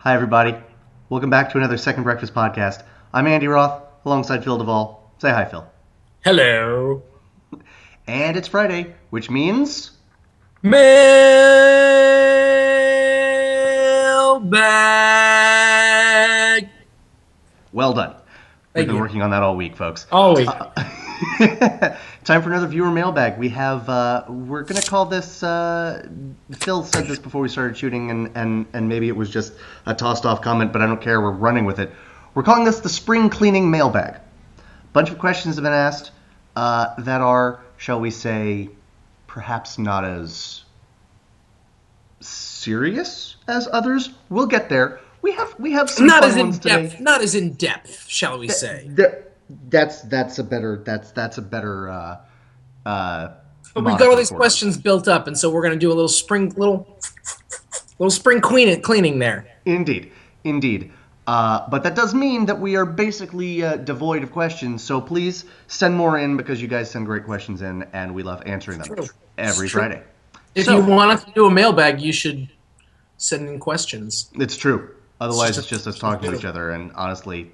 Hi, everybody. Welcome back to another Second Breakfast podcast. I'm Andy Roth, alongside Phil Duvall. Say hi, Phil. Hello. And it's Friday, which means... Mailbag. Well done. We've Thank been you. working on that all week, folks. All week. Time for another viewer mailbag. We have, we're going to call this, Phil said this before we started shooting, and maybe it was just a tossed off comment, but I don't care. We're running with it. We're calling this the spring cleaning mailbag. A bunch of questions have been asked that are, shall we say, perhaps not as serious as others. We'll get there. We have some Not fun as in ones depth. today. Not as in depth, shall we say? That's a better But we've got all these questions built up, and so we're going to do a little spring cleaning there. Indeed. But that does mean that we are basically devoid of questions. So please send more in because you guys send great questions in, and we love answering them every Friday. If you want us to do a mailbag, you should send in questions. It's true. Otherwise, it's just us talking to each other, and honestly,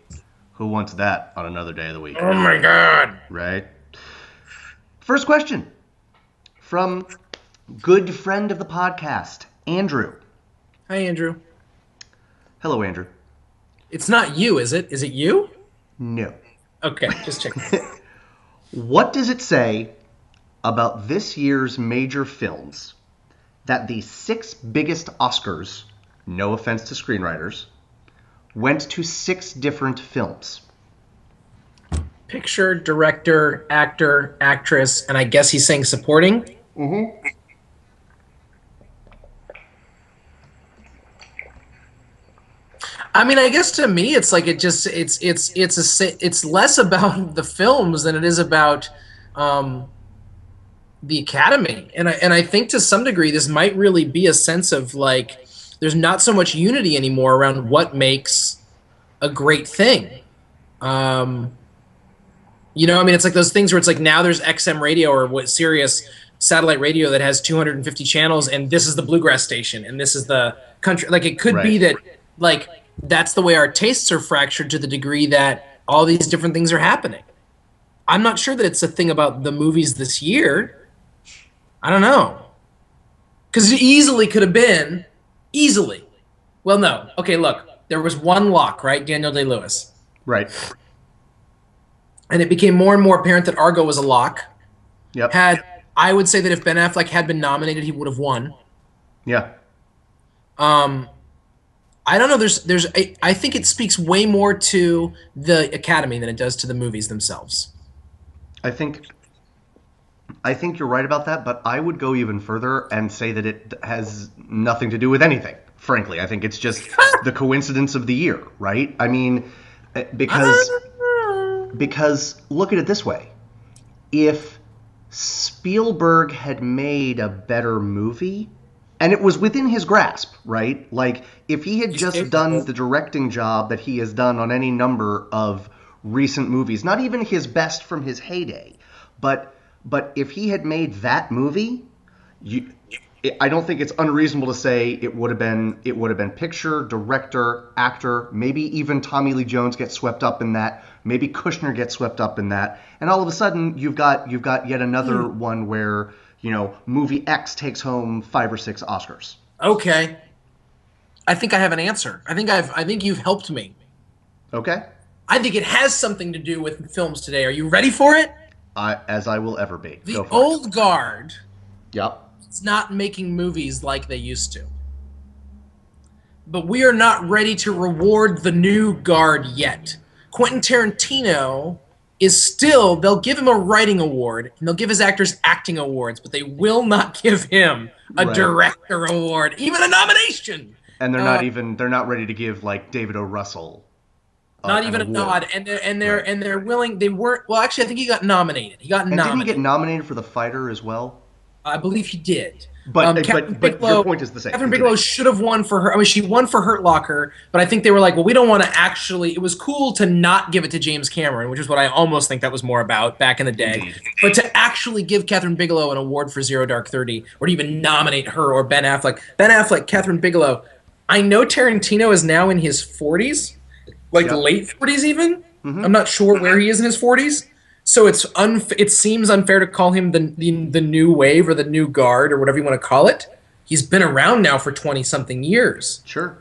who wants that on another day of the week? Oh my God! Right? First question from good friend of the podcast, Andrew. Hi, Andrew. Hello, Andrew. It's not you, is it? Is it you? No. Okay, just checking. What does it say about this year's major films that the 6 biggest Oscars, no offense to screenwriters, went to 6 different films? Picture, director, actor, actress, and I guess he's saying supporting? Mm-hmm. I mean, I guess to me, it's like it's less about the films than it is about the Academy, and I think to some degree this might really be a sense of like there's not so much unity anymore around what makes a great thing. I mean, it's like those things where it's like now there's XM radio or what Sirius satellite radio that has 250 channels, and this is the bluegrass station, and this is the country. Like it could be that like. That's the way our tastes are fractured to the degree that all these different things are happening. I'm not sure that it's a thing about the movies this year. I don't know. Because it easily could have been, Well, no. Okay, look. There was one lock, right? Daniel Day-Lewis. Right. And it became more and more apparent that Argo was a lock. Yep. I would say that if Ben Affleck had been nominated, he would have won. Yeah. I don't know. I think it speaks way more to the Academy than it does to the movies themselves. I think you're right about that, but I would go even further and say that it has nothing to do with anything. Frankly, I think it's just the coincidence of the year, right? I mean, because look at it this way: if Spielberg had made a better movie. And it was within his grasp, right? Like, if he had just done the directing job that he has done on any number of recent movies, not even his best from his heyday, but if he had made that movie, I don't think it's unreasonable to say it would have been picture, director, actor, maybe even Tommy Lee Jones gets swept up in that, maybe Kushner gets swept up in that, and all of a sudden you've got yet another one where. Movie X takes home 5 or 6 Oscars. Okay. I think I have an answer. I think you've helped me. Okay. I think it has something to do with films today. Are you ready for it? As I will ever be. The old guard. Yep. Is not making movies like they used to. But we are not ready to reward the new guard yet. Quentin Tarantino they'll give him a writing award and they'll give his actors acting awards, but they will not give him a director award, even a nomination. And they're not ready to give like David O. Russell not even a nod. And they're willing. They weren't. Well, actually, I think he got nominated. Didn't he get nominated for The Fighter as well? I believe he did. But your point is the same. Catherine Bigelow should have won for her. I mean, she won for Hurt Locker, but I think they were like, well, we don't want to actually. It was cool to not give it to James Cameron, which is what I almost think that was more about back in the day. Indeed. But to actually give Catherine Bigelow an award for Zero Dark 30, or to even nominate her or Ben Affleck. Ben Affleck, Catherine Bigelow, I know Tarantino is now in his 40s, like Yep. late 40s even. Hmm. I'm not sure where he is in his 40s. So it seems unfair to call him the new wave or the new guard or whatever you want to call it. He's been around now for 20 something years. Sure.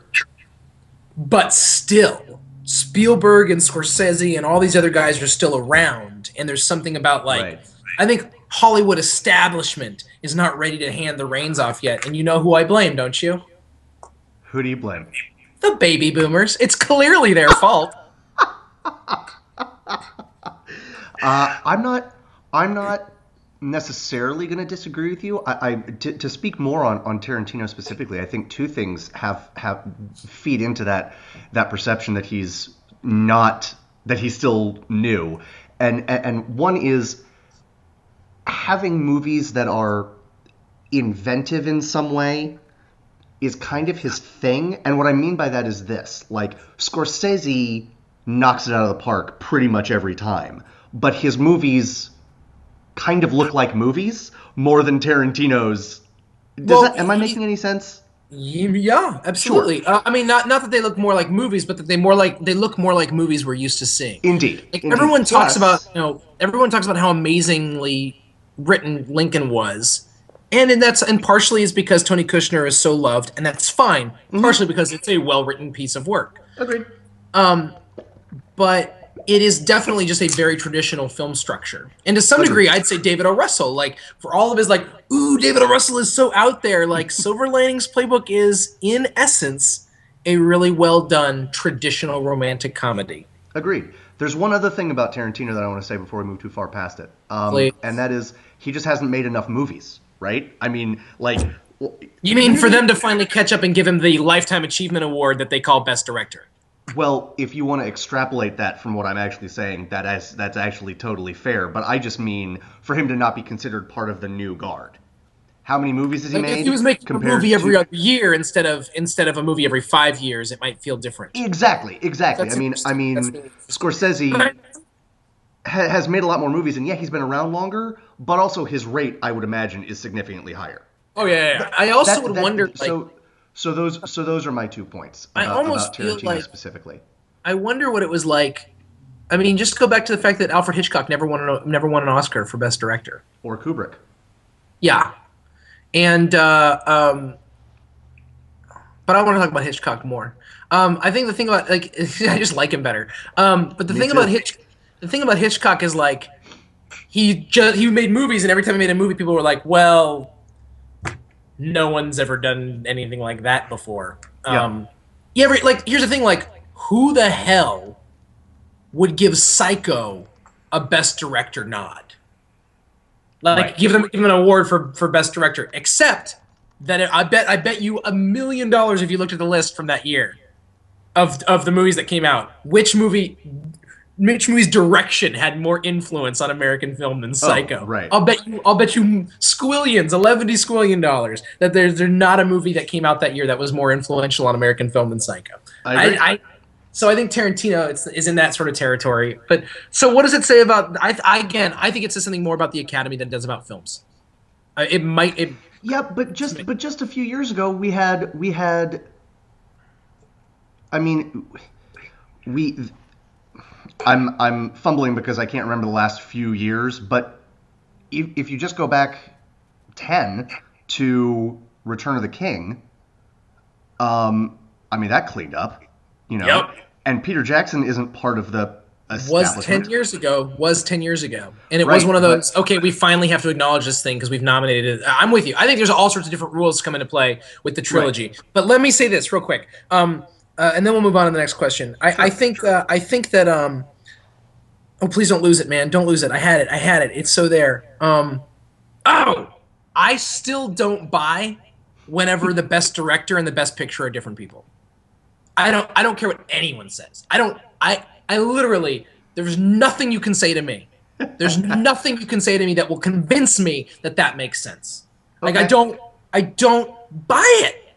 But still, Spielberg and Scorsese and all these other guys are still around. And there's something about, like, Right. I think Hollywood establishment is not ready to hand the reins off yet. And you know who I blame, don't you? Who do you blame? The baby boomers. It's clearly their fault. I'm not. I'm not necessarily going to disagree with you. To speak more on Tarantino specifically, I think two things have feed into that perception that he's not, that he's still new, and one is having movies that are inventive in some way is kind of his thing. And what I mean by that is this: like, Scorsese knocks it out of the park pretty much every time, but his movies kind of look like movies more than Tarantino's. Am I making any sense? Yeah, absolutely. Sure. I mean, not that they look more like movies, but that they look more like movies we're used to seeing. Indeed. Like, Indeed. everyone talks Plus, about, everyone talks about how amazingly written Lincoln was, and partially is because Tony Kushner is so loved, and that's fine. Partially because it's a well written piece of work. agreed. But it is definitely just a very traditional film structure. And to some degree, I'd say David O. Russell, like, for all of his, like, ooh, David O. Russell is so out there, like, Silver Linings Playbook is, in essence, a really well done traditional romantic comedy. Agreed. There's one other thing about Tarantino that I want to say before we move too far past it, Please. and that is he just hasn't made enough movies, right? I mean, like, You mean for them to finally catch up and give him the Lifetime Achievement Award that they call Best Director? well, if you want to extrapolate that from what I'm actually saying, that's actually totally fair. But I just mean for him to not be considered part of the new guard. How many movies has he Like, made? if he was making a compared movie every to... other year instead of a movie every 5 years, it might feel different. Exactly. That's I mean, interesting. That's really interesting. Scorsese has made a lot more movies, and yeah, he's been around longer, but also his rate, I would imagine, is significantly higher. Oh yeah. I also would wonder, like, So those are my 2 points I almost about feel Tarantino like specifically. I wonder what it was like. I mean, just go back to the fact that Alfred Hitchcock never won an Oscar for Best Director. Or Kubrick. Yeah, and but I want to talk about Hitchcock more. I think the thing about, like, I just like him better. But the Me thing too. about Hitchcock is, like, he made movies, and every time he made a movie, people were like, well, no one's ever done anything like that before. Yeah. Like, here's the thing, like, who the hell would give Psycho a Best Director nod? Like, Right. give them an award for Best Director, except that I bet you $1 million if you looked at the list from that year of the movies that came out, which movie's direction had more influence on American film than Psycho. right. I'll bet you squillions, $11 squillion dollars that there's not a movie that came out that year that was more influential on American film than Psycho. I agree. So I think Tarantino is in that sort of territory. But so what does it say about? I think it says something more about the Academy than it does about films. It might. Yeah, but just a few years ago we had. I mean, I'm fumbling because I can't remember the last few years, but if you just go back 10 to Return of the King, I mean, that cleaned up, Yep. And Peter Jackson isn't part of the Was establishment. 10 years ago. Was 10 years ago, and it Right, was one of but- those. Okay, we finally have to acknowledge this thing because we've nominated it. I'm with you. I think there's all sorts of different rules come into play with the trilogy. But let me say this real quick, and then we'll move on to the next question. I think that oh, please don't lose it, man. Don't lose it. I had it. It's so there. I still don't buy whenever the best director and the best picture are different people. I don't care what anyone says. I literally, there's nothing you can say to me. There's nothing you can say to me that will convince me that makes sense. Like, Okay. I don't buy it.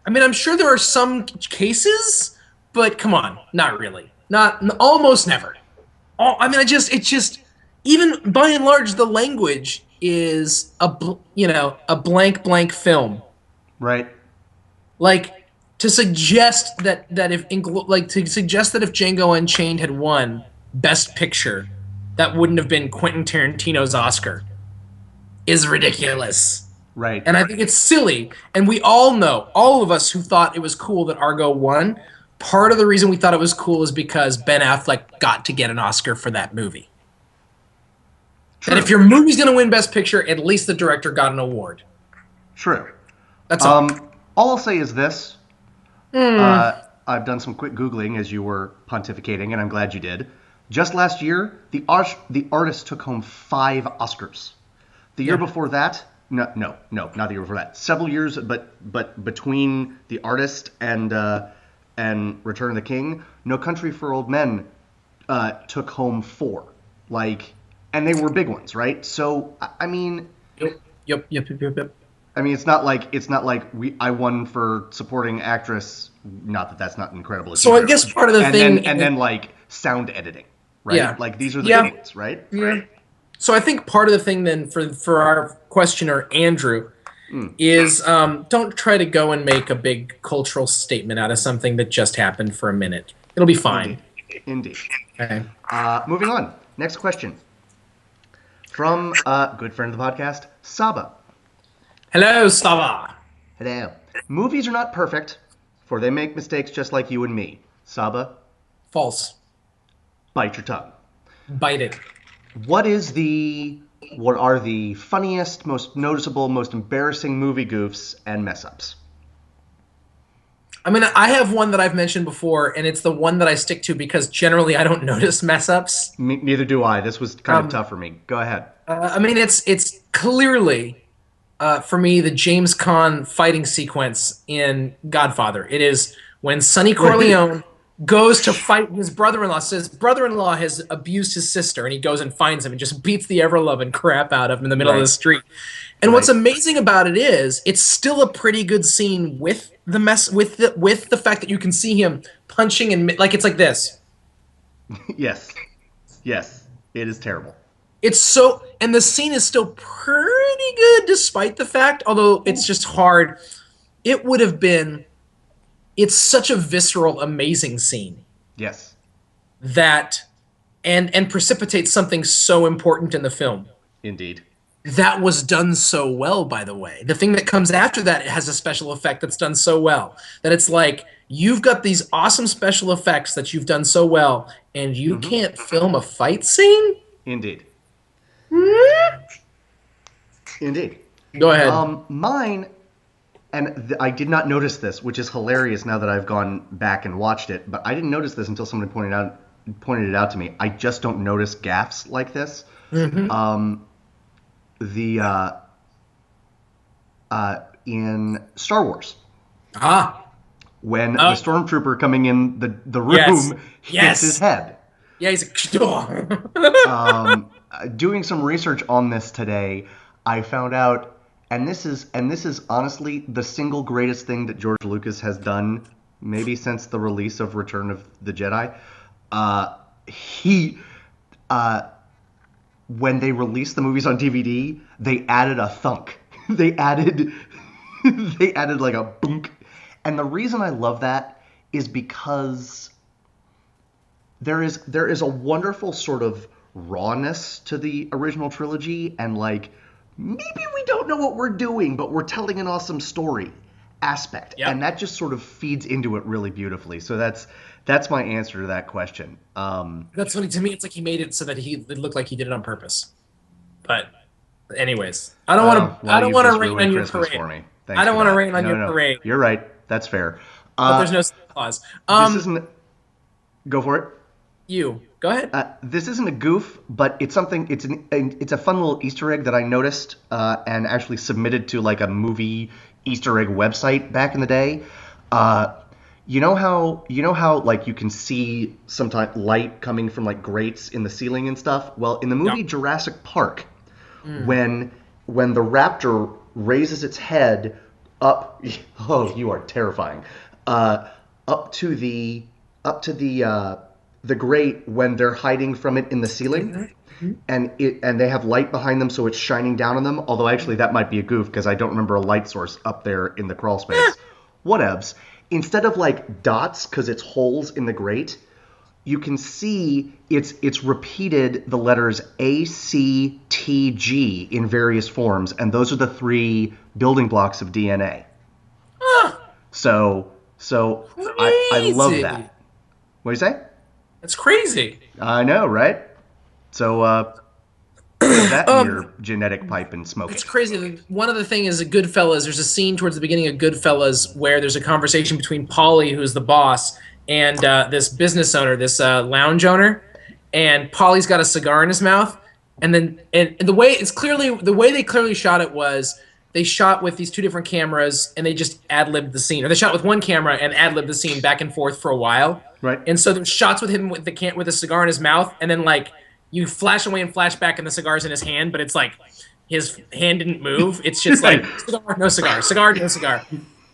I mean, I'm sure there are some cases, but come on, not really. Almost never. I mean, it's just, even by and large, the language is a blank film. Right. Like, to suggest that if Django Unchained had won Best Picture, that wouldn't have been Quentin Tarantino's Oscar is ridiculous. Right. And I think it's silly. And we all know, all of us who thought it was cool that Argo won, part of the reason we thought it was cool is because Ben Affleck got to get an Oscar for that movie. True. And if your movie's going to win Best Picture, at least the director got an award. True. That's all. All I'll say is this. I've done some quick Googling as you were pontificating, and I'm glad you did. Just last year, the artist took home 5 Oscars. The year before that, no, not the year before that. Several years, but between the artist and Return of the King, No Country for Old Men took home 4. And they were big ones, right? So I mean, Yep. I mean, it's not like I won for supporting actress. Not that that's not incredible. So I guess part of the thing, then like sound editing, right? Yeah. Like these are the big ones, right? Yeah. So I think part of the thing then for our questioner Andrew is don't try to go and make a big cultural statement out of something that just happened for a minute. It'll be fine. Indeed. Okay. Moving on. Next question from good friend of the podcast, Saba. Hello, Saba. Hello. Movies are not perfect, for they make mistakes just like you and me. Saba, False. bite your tongue. Bite it. What are the funniest, most noticeable, most embarrassing movie goofs and mess-ups? I mean, I have one that I've mentioned before, and it's the one that I stick to because generally I don't notice mess-ups. Neither do I. This was kind of tough for me. Go ahead. I mean, it's clearly, for me, the James Caan fighting sequence in Godfather. It is when Sonny Corleone goes to fight his brother-in-law, says brother-in-law has abused his sister, and he goes and finds him and just beats the ever-loving crap out of him in the middle of the street. And what's amazing about it is it's still a pretty good scene with the fact that you can see him punching and like it's like this. Yes, it is terrible. It's so, and the scene is still pretty good despite the fact, although it's just hard. It would have been. It's such a visceral, amazing scene. Yes. That, and precipitates something so important in the film. Indeed. That was done so well, by the way. The thing that comes after that has a special effect that's done so well. That it's like, you've got these awesome special effects that you've done so well, and you can't film a fight scene? Indeed. Indeed. Go ahead. Mine, and I did not notice this, which is hilarious now that I've gone back and watched it, but I didn't notice this until someone pointed it out to me. I just don't notice gaffes like this. In Star Wars. When the stormtrooper coming in the room hits his head. Yeah, he's like, doing some research on this today, I found out, and this is honestly the single greatest thing that George Lucas has done, maybe since the release of Return of the Jedi. When they released the movies on DVD, they added a thunk. They added like a boonk. And the reason I love that is because there is a wonderful sort of rawness to the original trilogy, and like, maybe we don't know what we're doing, but we're telling an awesome story aspect. Yep. And that just sort of feeds into it really beautifully. So that's my answer to that question. That's funny to me. It's like he made it so that it looked like he did it on purpose. But anyways, I don't want to rain on your parade. For me. I don't want to rain on your parade. You're right. That's fair. But there's no clause. This isn't. Go for it. You go ahead. This isn't a goof, but it's something. It's a fun little Easter egg that I noticed and actually submitted to like a movie Easter egg website back in the day. You know how like you can see sometimes light coming from like grates in the ceiling and stuff? Well, in the movie Jurassic Park, when the raptor raises its head up, you are terrifying. Up to the grate when they're hiding from it in the ceiling, and they have light behind them, so it's shining down on them. Although actually that might be a goof because I don't remember a light source up there in the crawl space. Whatevs. instead of like dots because it's holes in the grate, you can see it's repeated the letters A, C, T, G in various forms, and those are the 3 building blocks of DNA. Huh, So I love crazy. that. What do you say? That's crazy. I know, right? So put that in Um, your genetic pipe and smoke it's it. crazy. One other thing is a Goodfellas. There's a scene towards the beginning of Goodfellas where there's a conversation between Paulie, who's the boss, and this business owner, this lounge owner, and Paulie's got a cigar in his mouth, and then and the way they clearly shot it was they shot with these 2 different cameras and they just ad-libbed the scene, or they shot with 1 camera and ad-libbed the scene back and forth for a while, Right. and so there's shots with him with with a cigar in his mouth, and then like you flash away and flash back and the cigar's in his hand, but it's like his hand didn't move. It's just like cigar, no cigar, cigar, no cigar.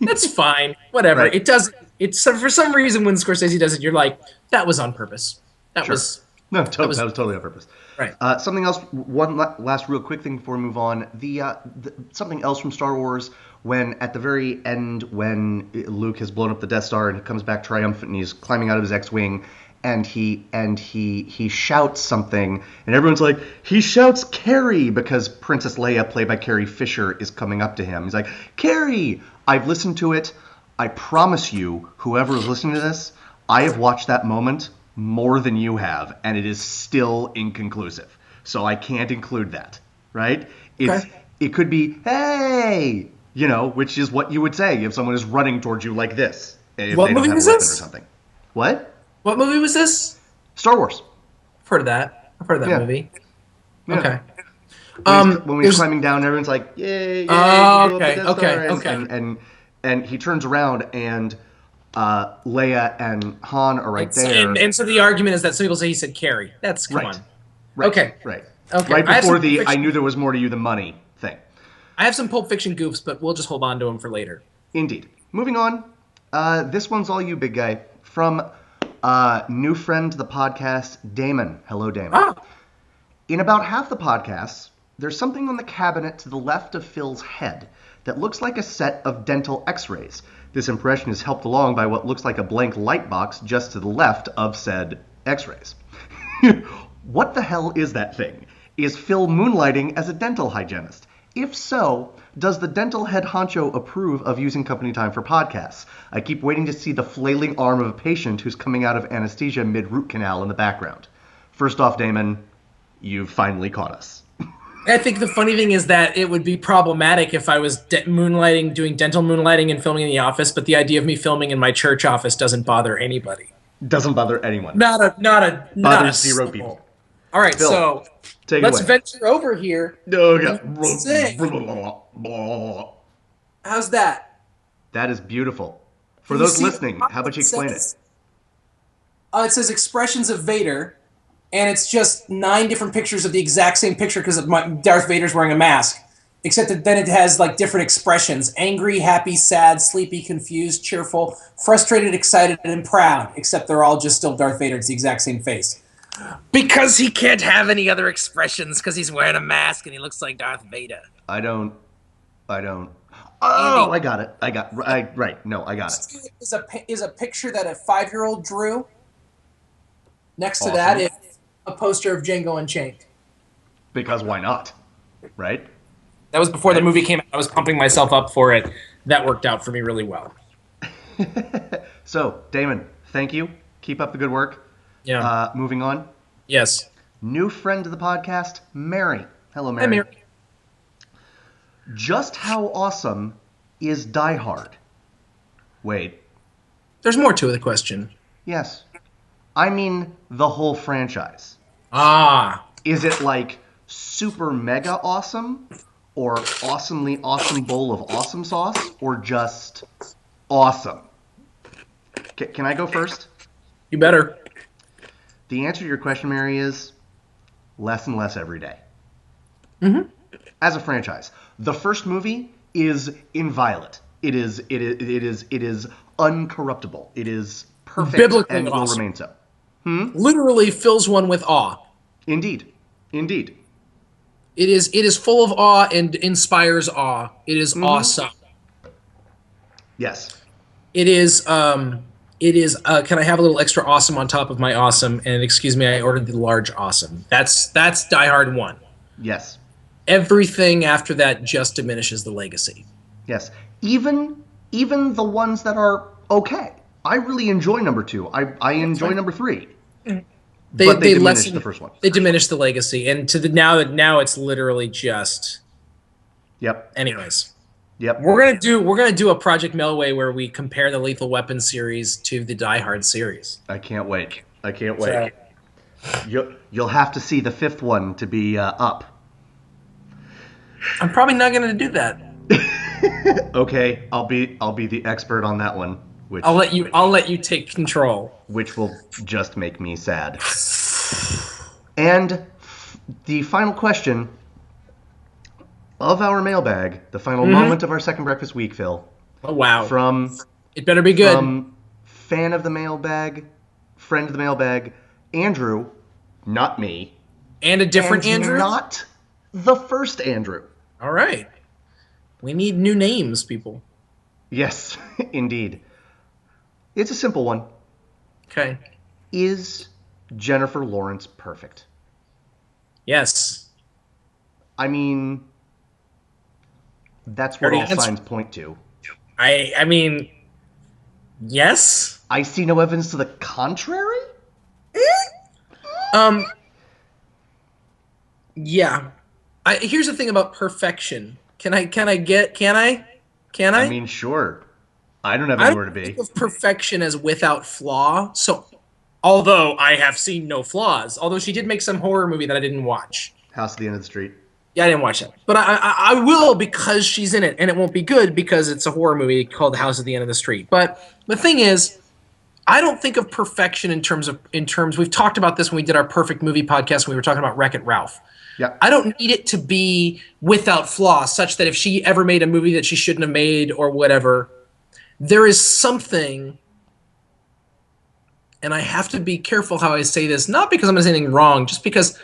That's fine. Whatever. Right. It does. It's for some reason when Scorsese does it, you're like, that was on purpose. That Sure. was No, that was totally on purpose. right. Something else. One last real quick thing before we move on. Something else from Star Wars. When at the very end, when Luke has blown up the Death Star and he comes back triumphant and he's climbing out of his X-wing, and he shouts something, and everyone's like, he shouts Carrie, because Princess Leia, played by Carrie Fisher, is coming up to him. He's like, Carrie! I've listened to it. I promise you, whoever is listening to this, I have watched that moment more than you have, and it is still inconclusive. So I can't include that, right? It could be, hey, which is what you would say if someone is running towards you like this. If What they don't movie have was a weapon this? or something. What? What movie was this? Star Wars. I've heard of that. I've heard of that Yeah. movie. Yeah. Okay. When he's climbing down, everyone's like, yay, yay, Oh, go up the okay, Death okay, Star. okay. And he turns around, and Leia and Han are right there. And so the argument is that some people say he said Carrie. Come Right. on. Right. Okay. Right. Okay. Right I have before some the Pulp I Fiction- knew there was more to you than money thing. I have some Pulp Fiction goofs, but we'll just hold on to them for later. Indeed. Moving on. This one's all you, big guy. From new friend to the podcast, Damon. Hello, Damon. Ah. In about half the podcasts, there's something on the cabinet to the left of Phil's head that looks like a set of dental x-rays. This impression is helped along by what looks like a blank light box just to the left of said x-rays. What the hell is that thing? Is Phil moonlighting as a dental hygienist? If so, does the dental head honcho approve of using company time for podcasts? I keep waiting to see the flailing arm of a patient who's coming out of anesthesia mid-root canal in the background. First off, Damon, you've finally caught us. I think the funny thing is that it would be problematic if I was moonlighting, doing dental moonlighting and filming in the office, but the idea of me filming in my church office doesn't bother anybody. Doesn't bother anyone. Not a zero soul. people. All right, Phil, so take let's it away. venture over here. Oh, yeah. Sing. How's that? That is beautiful. For Can you those see listening, what how about you explain it? says? It says expressions of Vader, and it's just 9 different pictures of the exact same picture because Darth Vader's wearing a mask. Except that then it has like different expressions: angry, happy, sad, sleepy, confused, cheerful, frustrated, excited, and proud. Except they're all just still Darth Vader. It's the exact same face. Because he can't have any other expressions because he's wearing a mask and he looks like Darth Vader. I don't. Oh, Andy. I got it. Right. No, I got it. Is a picture that a 5-year-old drew. Next to Awesome. that is a poster of Django Unchained. Because why not? Right? That was before the movie came out. I was pumping myself up for it. That worked out for me really well. So, Damon, thank you. Keep up the good work. Yeah. Moving on. Yes. New friend to the podcast, Mary. Hello, Mary. Hi, Mary. Just how awesome is Die Hard? Wait. There's more to the question. Yes. I mean the whole franchise. Ah. Is it like super mega awesome, or awesomely awesome bowl of awesome sauce, or just awesome? Can I go first? You better. The answer to your question, Mary, is less and less every day. Mm-hmm. As a franchise, the first movie is inviolate. It is uncorruptible. It is perfect Biblically and will awesome. remain so. Literally fills one with awe. Indeed. It is full of awe and inspires awe. It is awesome. Yes. It is. It is. Can I have a little extra awesome on top of my awesome? And excuse me, I ordered the large awesome. That's Die Hard 1. Yes. Everything after that just diminishes the legacy. Yes. Even the ones that are okay. I really enjoy number 2. I enjoy fine. number 3. They But they diminished lessen the first one. They diminish the legacy, and to the now it's literally just. Yep. Anyways, Yep. we're gonna do a Project Melway where we compare the Lethal Weapon series to the Die Hard series. I can't wait. I can't wait. You'll have to see the 5th one to be up. I'm probably not gonna do that. Okay, I'll be the expert on that one, which I'll let you take control. Which will just make me sad. And the final question of our mailbag, the final moment of our second breakfast week, Phil. Oh wow! It better be good. From fan of the mailbag, friend of the mailbag, Andrew, not me, and a different Andrew, not the first Andrew. All right, we need new names, people. Yes, indeed. It's a simple one. Okay. Is Jennifer Lawrence perfect? Yes. I mean, that's what all signs point to. I mean, yes. I see no evidence to the contrary. Yeah. Here's the thing about perfection. Can I? I mean, sure. I don't have anywhere to be. I don't think of perfection as without flaw. So, although I have seen no flaws, although she did make some horror movie that I didn't watch. House at the End of the Street. Yeah, I didn't watch that, but I will because she's in it, and it won't be good because it's a horror movie called The House at the End of the Street. But the thing is, I don't think of perfection in terms. We've talked about this when we did our perfect movie podcast when we were talking about Wreck-It Ralph. Yeah. I don't need it to be without flaw, such that if she ever made a movie that she shouldn't have made or whatever, there is something, and I have to be careful how I say this, not because I'm going to say anything wrong, just because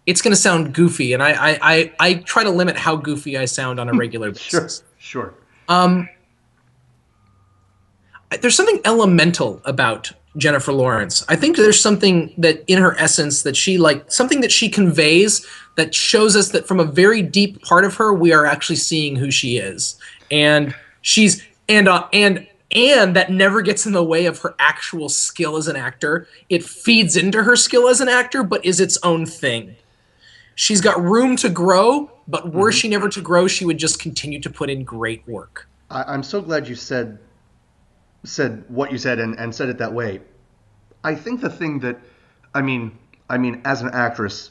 it's going to sound goofy, and I try to limit how goofy I sound on a regular basis. Sure. There's something elemental about Jennifer Lawrence. I think there's something that in her essence that something that she conveys that shows us that from a very deep part of her, we are actually seeing who she is. And she's, and that never gets in the way of her actual skill as an actor. It feeds into her skill as an actor, but is its own thing. She's got room to grow, but were she never to grow, she would just continue to put in great work. I'm so glad you said what you said and said it that way. I think the thing that, I mean, as an actress,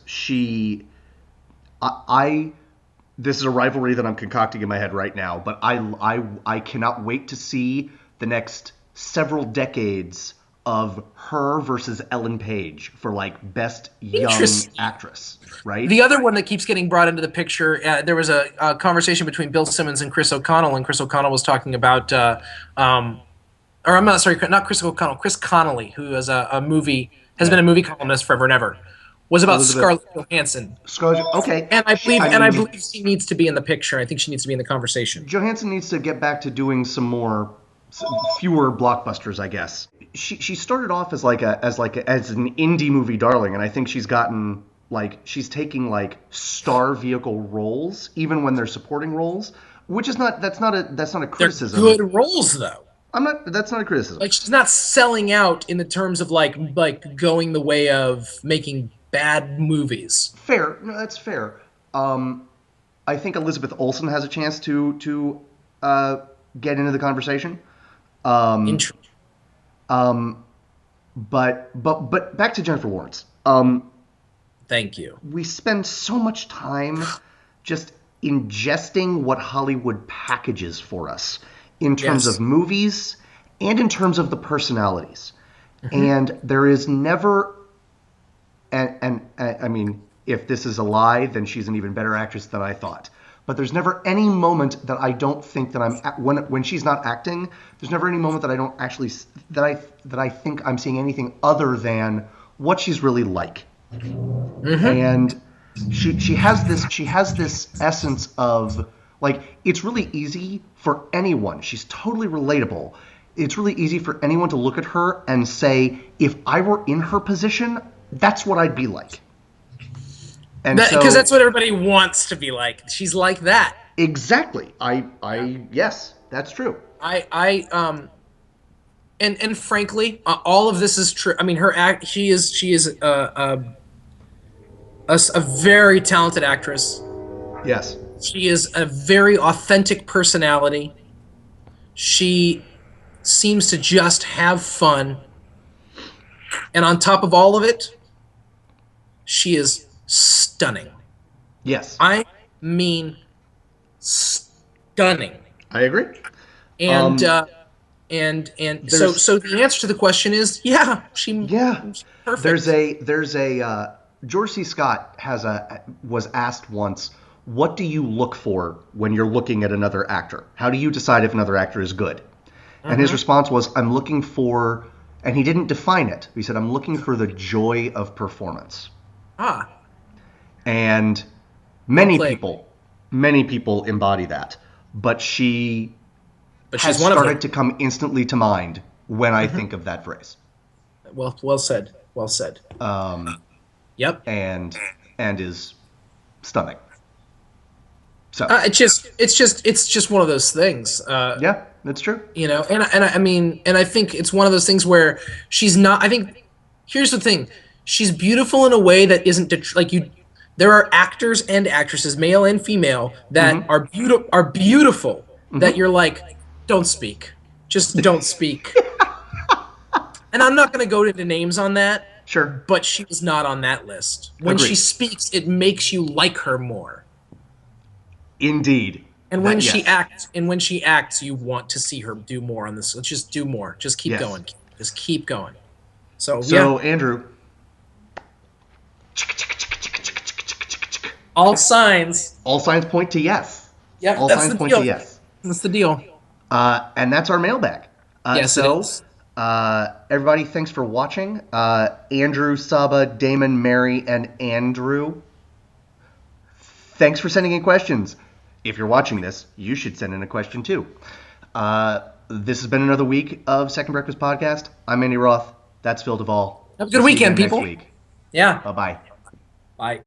this is a rivalry that I'm concocting in my head right now, but I cannot wait to see the next several decades of her versus Ellen Page for like best young actress, right? The other one that keeps getting brought into the picture, there was a conversation between Bill Simmons and Chris O'Connell, and Chris O'Connell was talking about, not Chris O'Connell, Chris Connolly, who has been a movie columnist forever and ever, was about Scarlett Johansson. Okay. And I believe she needs to be in the picture. I think she needs to be in the conversation. Johansson needs to get back to doing fewer blockbusters, I guess. She started off as an indie movie darling, and I think she's gotten she's taking star vehicle roles even when they're supporting roles, which is that's not a criticism. They're good roles though. That's not a criticism. She's not selling out in the terms of going the way of making bad movies. Fair. No, that's fair. I think Elizabeth Olsen has a chance to get into the conversation. But back to Jennifer Lawrence. Thank you. We spend so much time just ingesting what Hollywood packages for us in terms of movies and in terms of the personalities. And there is never, and I mean, if this is a lie, then she's an even better actress than I thought. But there's never any moment that I don't think that when she's not acting, there's never any moment that I don't actually that I think I'm seeing anything other than what she's really like. And she has this essence of it's really easy for anyone. She's totally relatable. it's really easy for anyone to look at her and say, if I were in her position, that's what I'd be like. And Because that's what everybody wants to be like. She's like that. exactly. Yes, that's true. And frankly, all of this is true. I mean, she is a very talented actress. Yes. She is a very authentic personality. She seems to just have fun. And on top of all of it, she is stunning. Yes. I mean, stunning. I agree. And so the answer to the question is, yeah, she's perfect. There's a George C. Scott was asked once, what do you look for when you're looking at another actor? How do you decide if another actor is good? And his response was, I'm looking for, and he didn't define it. He said, I'm looking for the joy of performance. And many people embody that. But she has started to come instantly to mind when I think of that phrase. Well said. Well said. Yep. And is stunning. So it's just one of those things. Yeah, that's true. You know, and I think it's one of those things where she's not. I think here's the thing: she's beautiful in a way that isn't like you. There are actors and actresses, male and female, that are beautiful. That you're like, don't speak, just don't speak. And I'm not going to go into names on that. Sure. But she was not on that list. When Agreed. she speaks, it makes you like her more. Indeed. And when she acts, you want to see her do more on this. Let's just do more. Just keep going. Just keep going. So yeah. Andrew. All signs point to yes. Yep. All signs point to yes. That's the deal. And that's our mailbag. Yes, it is. Everybody, thanks for watching. Andrew, Saba, Damon, Mary, and Andrew. Thanks for sending in questions. If you're watching this, you should send in a question too. This has been another week of Second Breakfast Podcast. I'm Andy Roth. That's Phil Duvall. Have a good weekend, people. Next week. Yeah. Bye-bye. Bye.